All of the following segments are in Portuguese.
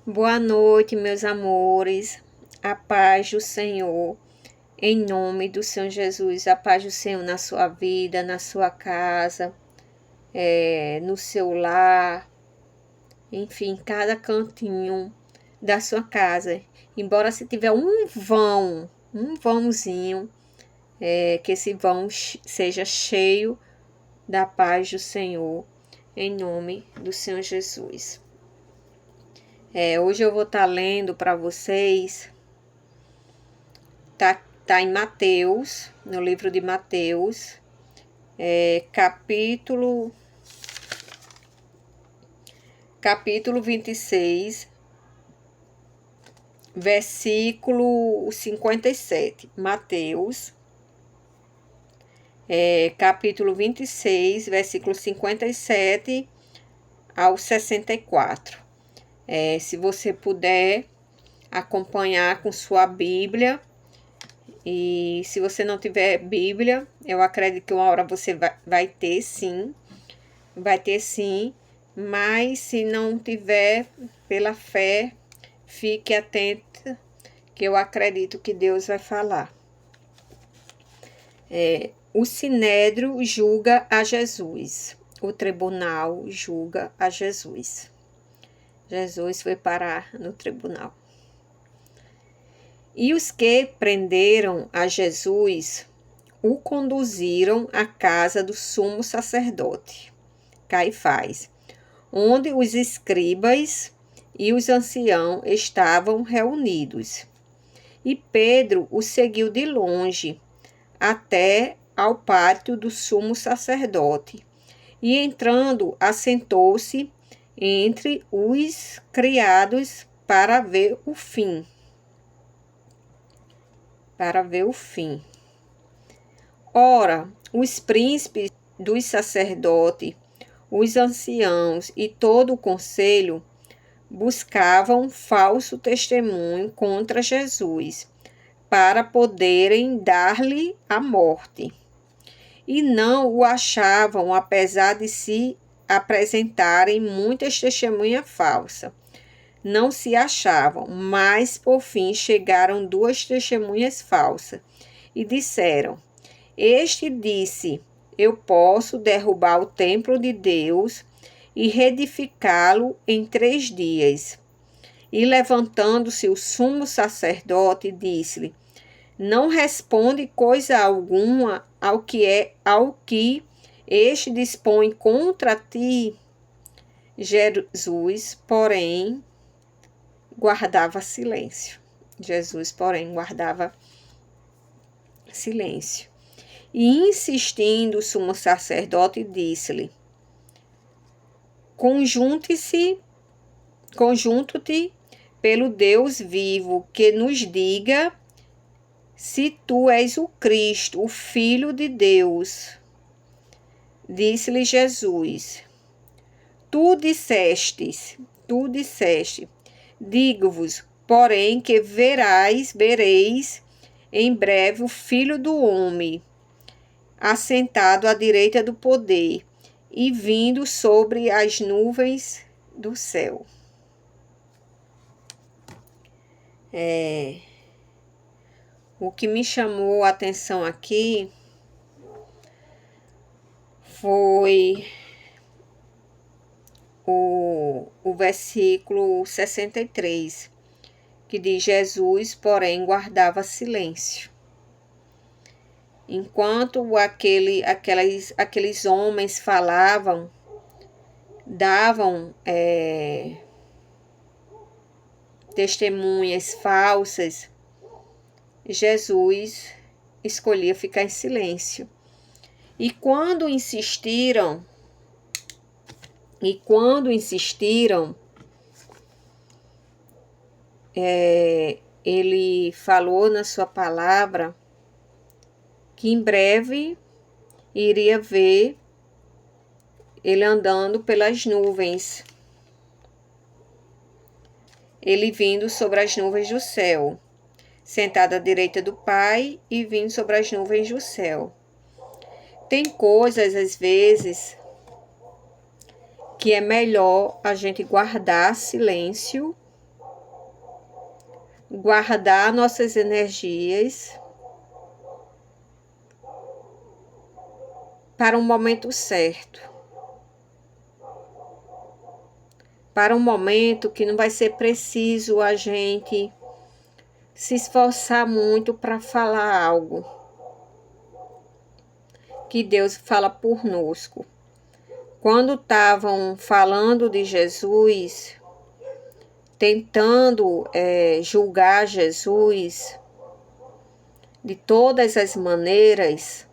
Boa noite, meus amores. A paz do Senhor, em nome do Senhor Jesus. A paz do Senhor na sua vida, na sua casa, no seu lar, enfim, cada cantinho da sua casa. Embora se tiver um vãozinho, que esse vão seja cheio da paz do Senhor, em nome do Senhor Jesus. Hoje eu vou estar lendo para vocês, tá em Mateus, no livro de Mateus, capítulo 26, versículo 57. Mateus, capítulo 26, versículo 57 ao 64. Se você puder acompanhar com sua Bíblia, e se você não tiver Bíblia, eu acredito que uma hora você vai ter sim, mas se não tiver, pela fé, fique atenta, que eu acredito que Deus vai falar. O Sinédrio julga a Jesus, o tribunal julga a Jesus. Jesus foi parar no tribunal. E os que prenderam a Jesus o conduziram à casa do sumo sacerdote, Caifás, onde os escribas e os anciãos estavam reunidos. E Pedro o seguiu de longe até ao pátio do sumo sacerdote, e entrando, assentou-se entre os criados para ver o fim. Ora, os príncipes dos sacerdotes, os anciãos e todo o conselho buscavam falso testemunho contra Jesus, para poderem dar-lhe a morte. E não o achavam, apesar de se apresentarem muitas testemunhas falsas. Não se achavam, mas por fim chegaram 2 testemunhas falsas e disseram: Este disse: Eu posso derrubar o templo de Deus e reedificá-lo em 3 dias. E levantando-se o sumo sacerdote, disse-lhe: Não responde coisa alguma ao que este dispõe contra ti. Jesus, porém, guardava silêncio. E insistindo, o sumo sacerdote disse-lhe: Conjunto-te pelo Deus vivo, que nos diga se tu és o Cristo, o Filho de Deus. Disse-lhe Jesus: Tu disseste. Digo-vos, porém, que vereis em breve o Filho do Homem, assentado à direita do poder, e vindo sobre as nuvens do céu. O que me chamou a atenção aqui foi o versículo 63, que diz: Jesus, porém, guardava silêncio. Enquanto aqueles homens falavam, davam testemunhas falsas, Jesus escolhia ficar em silêncio. E quando insistiram, ele falou na sua palavra que em breve iria ver ele andando pelas nuvens, ele vindo sobre as nuvens do céu, sentado à direita do Pai e vindo sobre as nuvens do céu. Tem coisas, às vezes, que é melhor a gente guardar silêncio guardar nossas energias para um momento certo. Para um momento que não vai ser preciso a gente se esforçar muito para falar algo. Que Deus fala conosco. Quando estavam falando de Jesus, tentando julgar Jesus de todas as maneiras,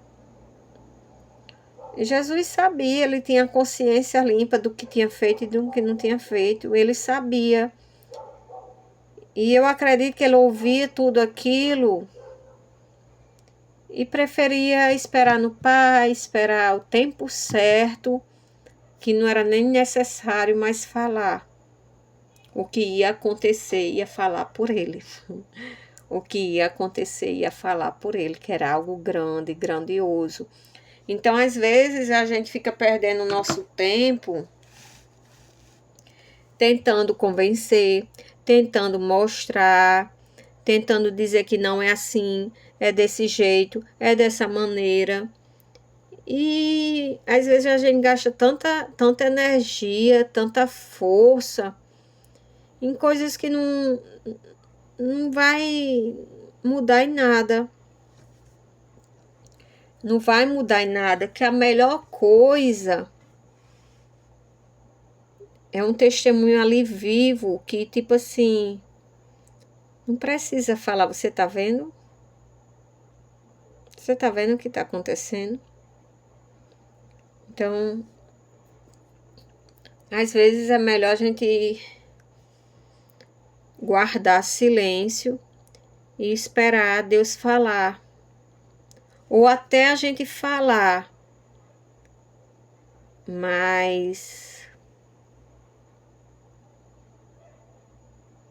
Jesus sabia, ele tinha consciência limpa do que tinha feito e do que não tinha feito, ele sabia. E eu acredito que ele ouvia tudo aquilo e preferia esperar no Pai, esperar o tempo certo, que não era nem necessário mais falar. O que ia acontecer, ia falar por ele. O que ia acontecer, ia falar por ele, que era algo grande, grandioso. Então, às vezes, a gente fica perdendo o nosso tempo tentando convencer, tentando mostrar, tentando dizer que não é assim, é desse jeito, é dessa maneira. E às vezes a gente gasta tanta energia, tanta força em coisas que não vai mudar em nada. Não vai mudar em nada, que a melhor coisa é um testemunho ali vivo, que tipo assim, não precisa falar, você tá vendo? Você tá vendo o que tá acontecendo? Então, às vezes é melhor a gente guardar silêncio e esperar Deus falar. Ou até a gente falar, mas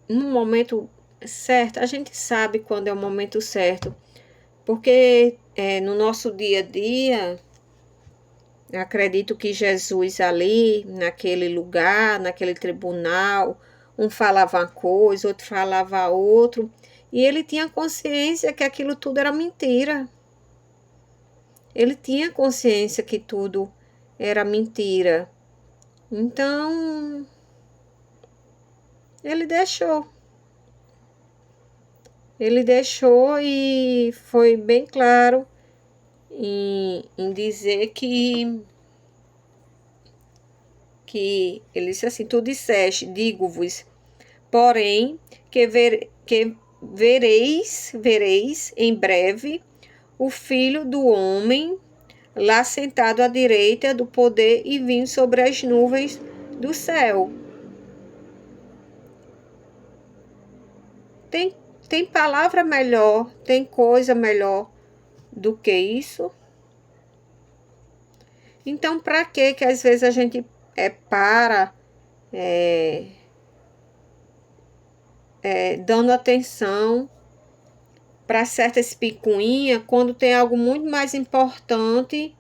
no momento certo, a gente sabe quando é o momento certo, porque no nosso dia a dia, acredito que Jesus ali, naquele lugar, naquele tribunal, um falava uma coisa, outro falava outro, e ele tinha consciência que aquilo tudo era mentira. Ele tinha consciência que tudo era mentira. Então, ele deixou. Ele deixou e foi bem claro em dizer que ele disse assim: tu disseste, digo-vos, porém, que vereis em breve o Filho do Homem lá sentado à direita do poder e vindo sobre as nuvens do céu. Tem palavra melhor, tem coisa melhor do que isso? Então, para que às vezes a gente para dando atenção para certas picuinhas, quando tem algo muito mais importante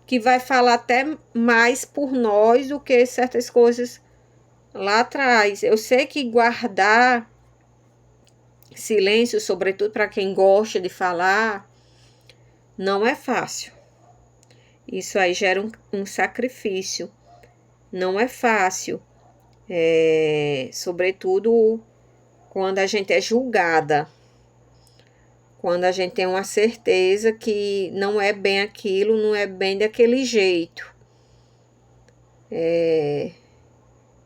que vai falar até mais por nós do que certas coisas lá atrás. Eu sei que guardar silêncio, sobretudo para quem gosta de falar, não é fácil. Isso aí gera um sacrifício. Não é fácil. Sobretudo quando a gente é julgada. Quando a gente tem uma certeza que não é bem aquilo, não é bem daquele jeito.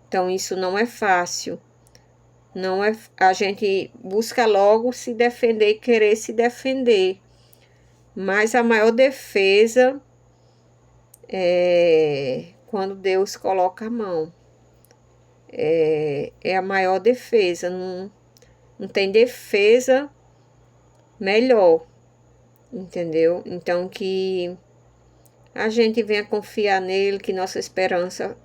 Então, isso não é fácil. Não é, a gente busca logo se defender e querer se defender. Mas a maior defesa é quando Deus coloca a mão. É a maior defesa. Não tem defesa melhor, entendeu? Então, que a gente venha confiar nele, que nossa esperança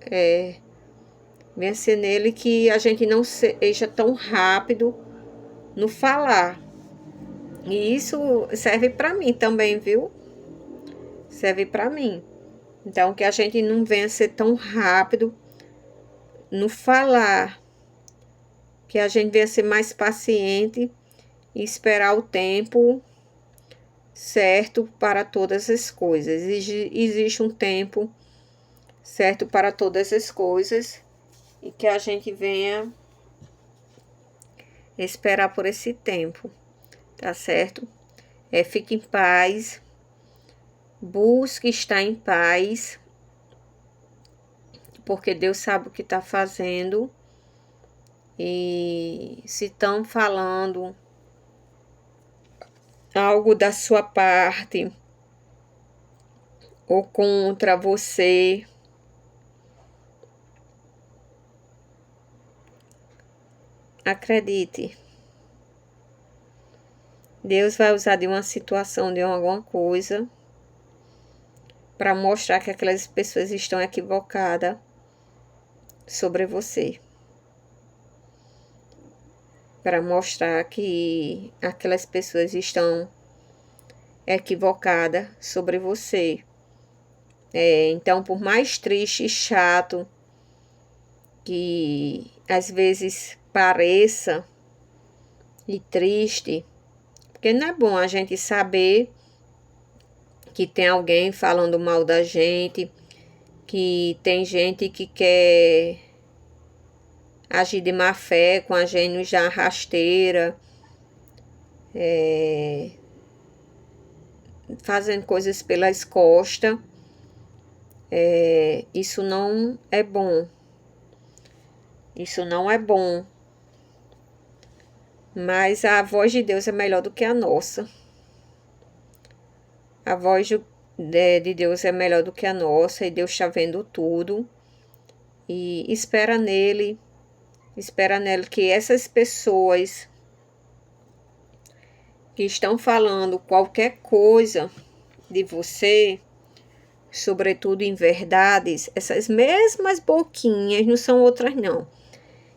venha ser nele, que a gente não seja tão rápido no falar. E isso serve para mim também, viu? Serve para mim. Então, que a gente não venha ser tão rápido no falar, que a gente venha ser mais paciente e esperar o tempo certo para todas as coisas. Existe um tempo certo para todas as coisas e que a gente venha esperar por esse tempo, tá certo? Fique em paz, busque estar em paz, porque Deus sabe o que está fazendo. E se estão falando algo da sua parte ou contra você, acredite, Deus vai usar de uma situação, de alguma coisa, para mostrar que aquelas pessoas estão equivocadas sobre você. Para mostrar que aquelas pessoas estão equivocadas sobre você. Então, por mais triste e chato que às vezes pareça e triste, porque não é bom a gente saber que tem alguém falando mal da gente, que tem gente que quer agir de má fé com a gente, nos dar rasteira, fazendo coisas pelas costas. Isso não é bom. Isso não é bom. Mas a voz de Deus é melhor do que a nossa. A voz de Deus é melhor do que a nossa, e Deus está vendo tudo. E espera nele que essas pessoas que estão falando qualquer coisa de você, sobretudo em verdades, essas mesmas boquinhas, não são outras não,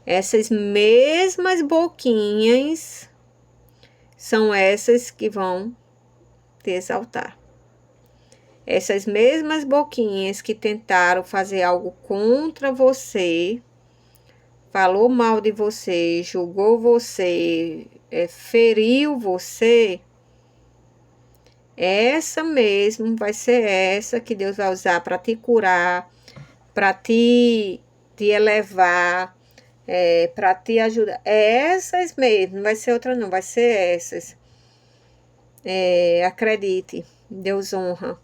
essas mesmas boquinhas são essas que vão te exaltar. Essas mesmas boquinhas que tentaram fazer algo contra você, falou mal de você, julgou você, feriu você, essa mesmo vai ser essa que Deus vai usar para te curar, para te elevar, para te ajudar. Essas mesmo, não vai ser outra não, vai ser essas. Acredite, Deus honra.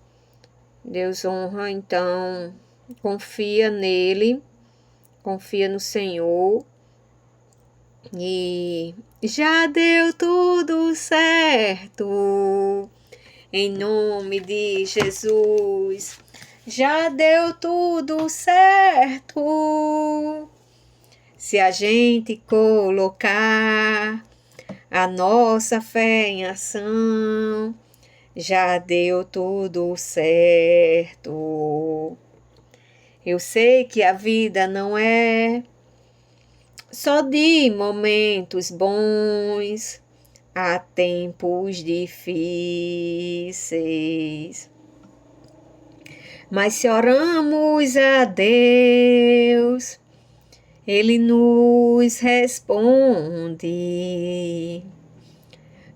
Deus honra, então confia nele, confia no Senhor. E já deu tudo certo, em nome de Jesus. Já deu tudo certo, se a gente colocar a nossa fé em ação. Já deu tudo certo. Eu sei que a vida não é só de momentos bons, há tempos difíceis. Mas se oramos a Deus, Ele nos responde.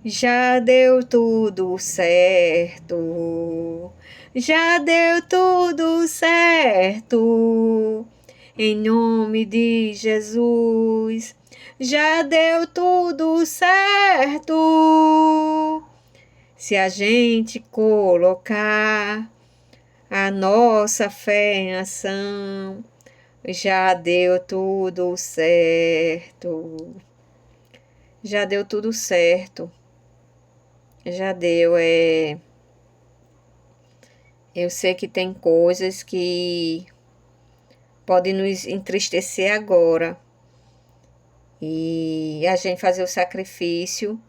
Já deu tudo certo. Já deu tudo certo. Em nome de Jesus, já deu tudo certo. Se a gente colocar a nossa fé em ação, já deu tudo certo. Já deu tudo certo. Já deu, Eu sei que tem coisas que podem nos entristecer agora. E a gente fazer o sacrifício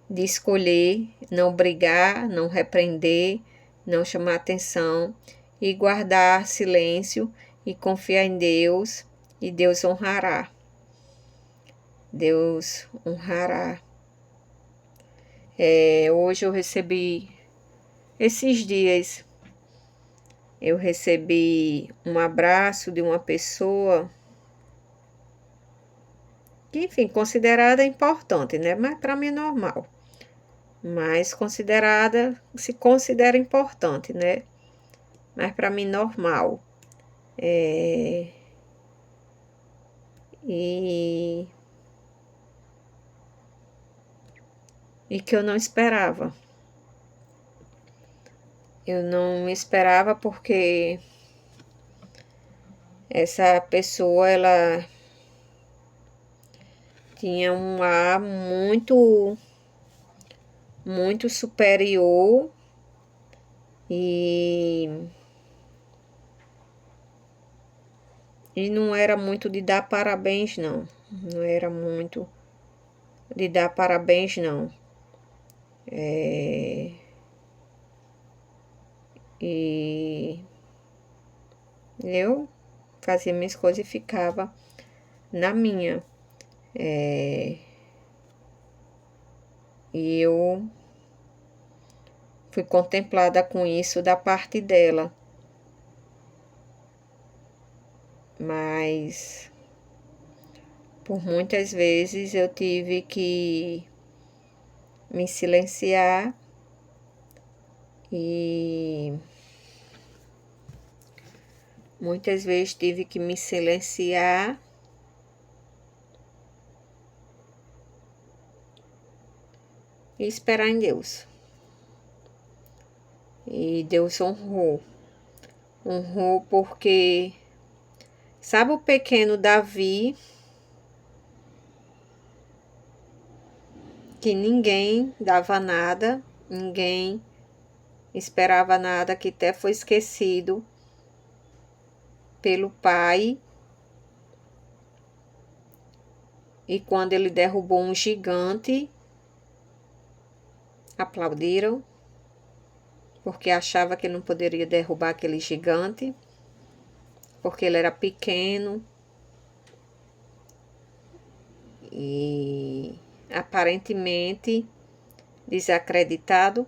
de escolher não brigar, não repreender, não chamar atenção e guardar silêncio e confiar em Deus, e Deus honrará. Deus honrará. Hoje eu recebi, esses dias, eu recebi um abraço de uma pessoa que, enfim, considerada importante, né? Mas para mim é normal. Mas se considera importante, né? Mas para mim normal. E que eu não esperava. Eu não esperava porque essa pessoa, ela tinha um ar muito superior e não era muito de dar parabéns, não. Não era muito de dar parabéns, não. E eu fazia minhas coisas e ficava na minha. E eu fui contemplada com isso da parte dela. Mas por muitas vezes eu tive que me silenciar e muitas vezes tive que me silenciar e esperar em Deus. E Deus honrou. Honrou porque, sabe o pequeno Davi, que ninguém dava nada, ninguém esperava nada, que até foi esquecido pelo pai. E quando ele derrubou um gigante, aplaudiram, porque achava que não poderia derrubar aquele gigante, porque ele era pequeno e aparentemente desacreditado.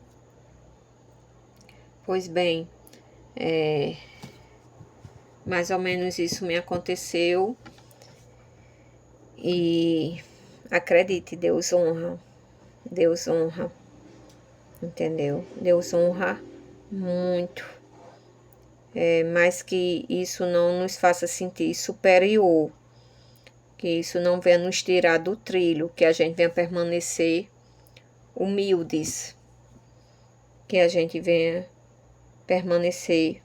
Pois bem, mais ou menos isso me aconteceu. E acredite, Deus honra. Deus honra. Entendeu? Deus honra muito. Mas que isso não nos faça sentir superior. Que isso não venha nos tirar do trilho. Que a gente venha permanecer humildes. Que a gente venha permanecer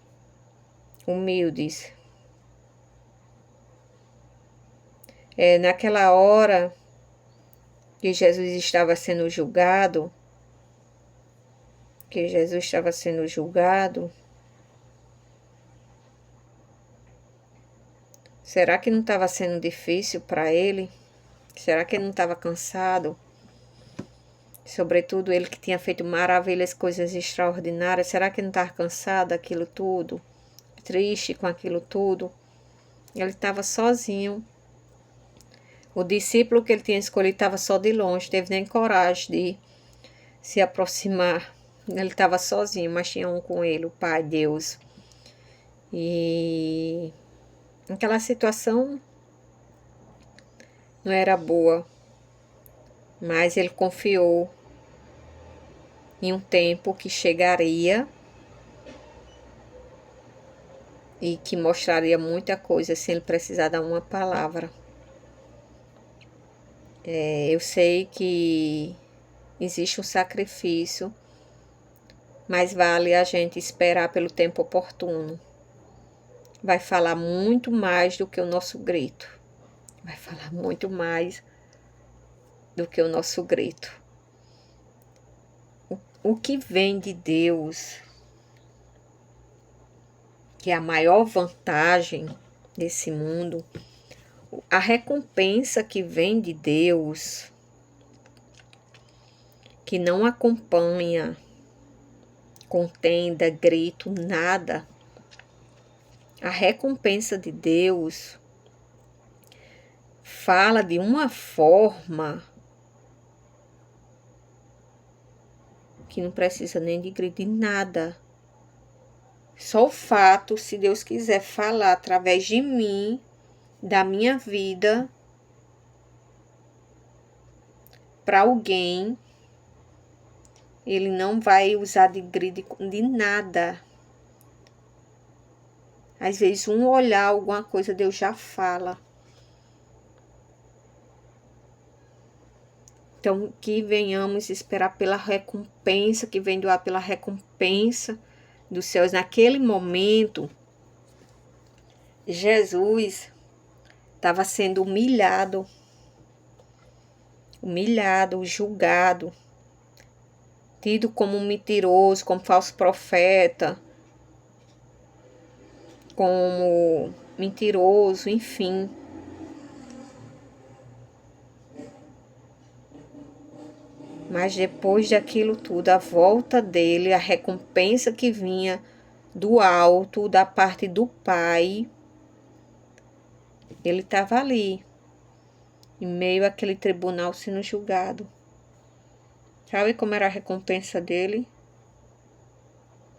humildes. Naquela hora que Jesus estava sendo julgado, será que não estava sendo difícil para ele? Será que ele não estava cansado? Sobretudo ele que tinha feito maravilhas, coisas extraordinárias, será que não estava cansado daquilo tudo? Triste com aquilo tudo? Ele estava sozinho. O discípulo que ele tinha escolhido estava só de longe, teve nem coragem de se aproximar. Ele estava sozinho, mas tinha um com ele, o Pai, Deus. E aquela situação não era boa, mas ele confiou em um tempo que chegaria e que mostraria muita coisa sem ele precisar dar uma palavra. Eu sei que existe um sacrifício, mas vale a gente esperar pelo tempo oportuno. Vai falar muito mais do que o nosso grito. Vai falar muito mais do que o nosso grito. O que vem de Deus, que é a maior vantagem desse mundo, a recompensa que vem de Deus, que não acompanha contenda, grito, nada. A recompensa de Deus fala de uma forma que não precisa nem de grito, de nada. Só o fato, se Deus quiser falar através de mim, da minha vida, para alguém, ele não vai usar de grito de nada. Às vezes, um olhar, alguma coisa, Deus já fala. Então, que venhamos esperar pela recompensa, que vem doar pela recompensa dos céus. Naquele momento, Jesus estava sendo humilhado, julgado, tido como um mentiroso, como falso profeta, como mentiroso, enfim. Mas depois daquilo tudo, a volta dele, a recompensa que vinha do alto, da parte do Pai, ele estava ali, em meio àquele tribunal sendo julgado. Sabe como era a recompensa dele?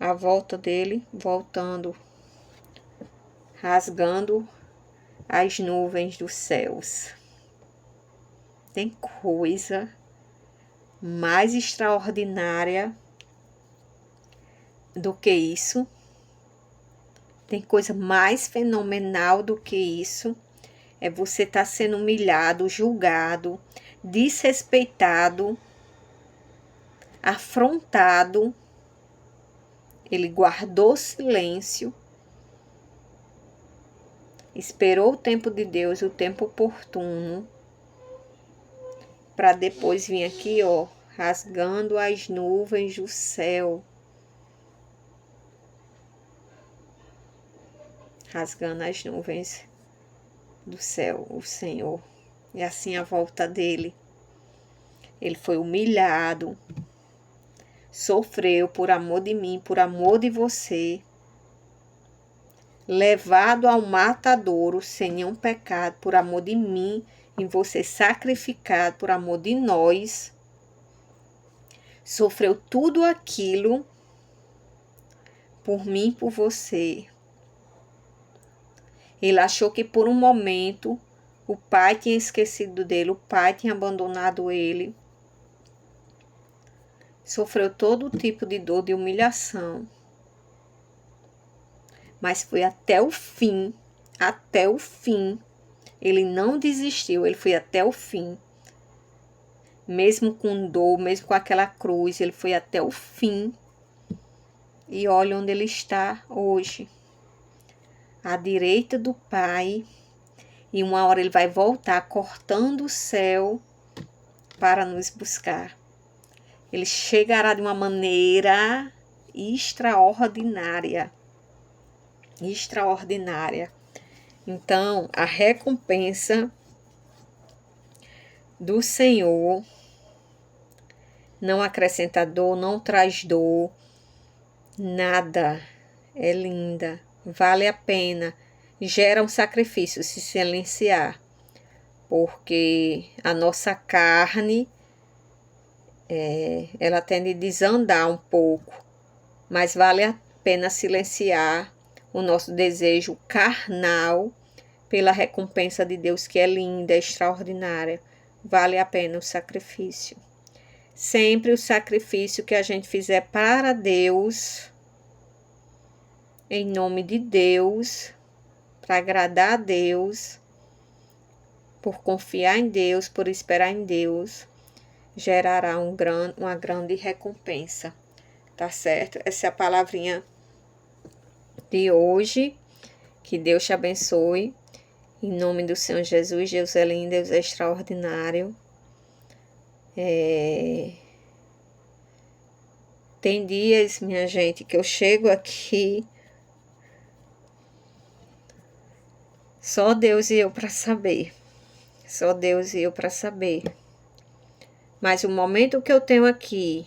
A volta dele, voltando, rasgando as nuvens dos céus. Tem coisa mais extraordinária do que isso? Tem coisa mais fenomenal do que isso? É você estar sendo humilhado, julgado, desrespeitado, afrontado. Ele guardou silêncio, esperou o tempo de Deus, o tempo oportuno, para depois vir aqui, ó, rasgando as nuvens do céu. Rasgando as nuvens do céu, o Senhor. E assim a volta dele. Ele foi humilhado, sofreu por amor de mim, por amor de você, levado ao matadouro sem nenhum pecado, por amor de mim, e você sacrificado por amor de nós. Sofreu tudo aquilo por mim e por você. Ele achou que por um momento o pai tinha esquecido dele, o pai tinha abandonado ele. Sofreu todo tipo de dor, de humilhação. Mas foi até o fim, até o fim. Ele não desistiu, ele foi até o fim. Mesmo com dor, mesmo com aquela cruz, ele foi até o fim. E olha onde ele está hoje. À direita do Pai. E uma hora ele vai voltar cortando o céu para nos buscar. Ele chegará de uma maneira extraordinária. Extraordinária. Então, a recompensa do Senhor não acrescenta dor, não traz dor, nada. É linda, vale a pena. Gera um sacrifício se silenciar, porque a nossa carne, ela tende a desandar um pouco, mas vale a pena silenciar o nosso desejo carnal pela recompensa de Deus, que é linda, é extraordinária. Vale a pena o sacrifício. Sempre o sacrifício que a gente fizer para Deus, em nome de Deus, para agradar a Deus, por confiar em Deus, por esperar em Deus, gerará uma grande recompensa. Tá certo? Essa é a palavrinha de hoje. Que Deus te abençoe. Em nome do Senhor Jesus, Deus é lindo, Deus é extraordinário. Tem dias, minha gente, que eu chego aqui, só Deus e eu para saber. Só Deus e eu para saber. Mas o momento que eu tenho aqui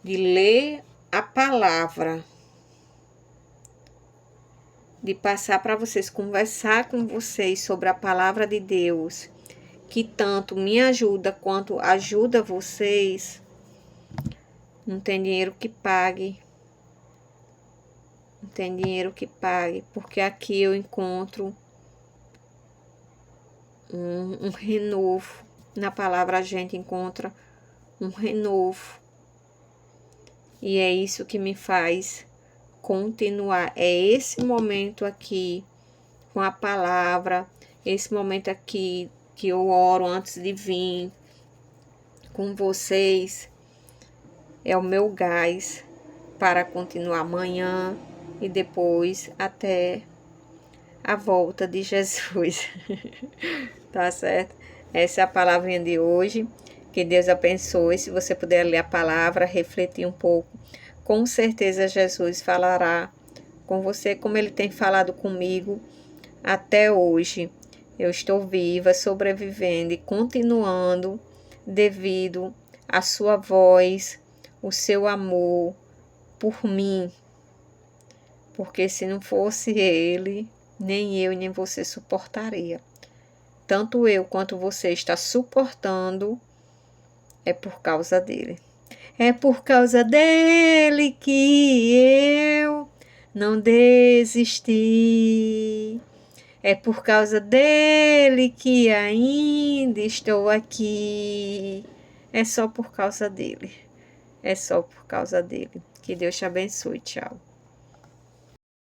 de ler a palavra, de passar para vocês, conversar com vocês sobre a palavra de Deus, que tanto me ajuda quanto ajuda vocês, não tem dinheiro que pague. Não tem dinheiro que pague, porque aqui eu encontro um renovo na palavra a gente encontra um renovo. E é isso que me faz continuar. É esse momento aqui com a palavra, esse momento aqui que eu oro antes de vir com vocês, é o meu gás para continuar amanhã e depois até a volta de Jesus. Tá certo? Essa é a palavrinha de hoje. Que Deus abençoe. Se você puder ler a palavra, refletir um pouco, com certeza Jesus falará com você como Ele tem falado comigo até hoje. Eu estou viva, sobrevivendo e continuando devido à sua voz, o seu amor por mim. Porque se não fosse Ele, nem eu nem você suportaria. Tanto eu quanto você está suportando, é por causa dele. É por causa dele que eu não desisti. É por causa dele que ainda estou aqui. É só por causa dele. É só por causa dele. Que Deus te abençoe. Tchau.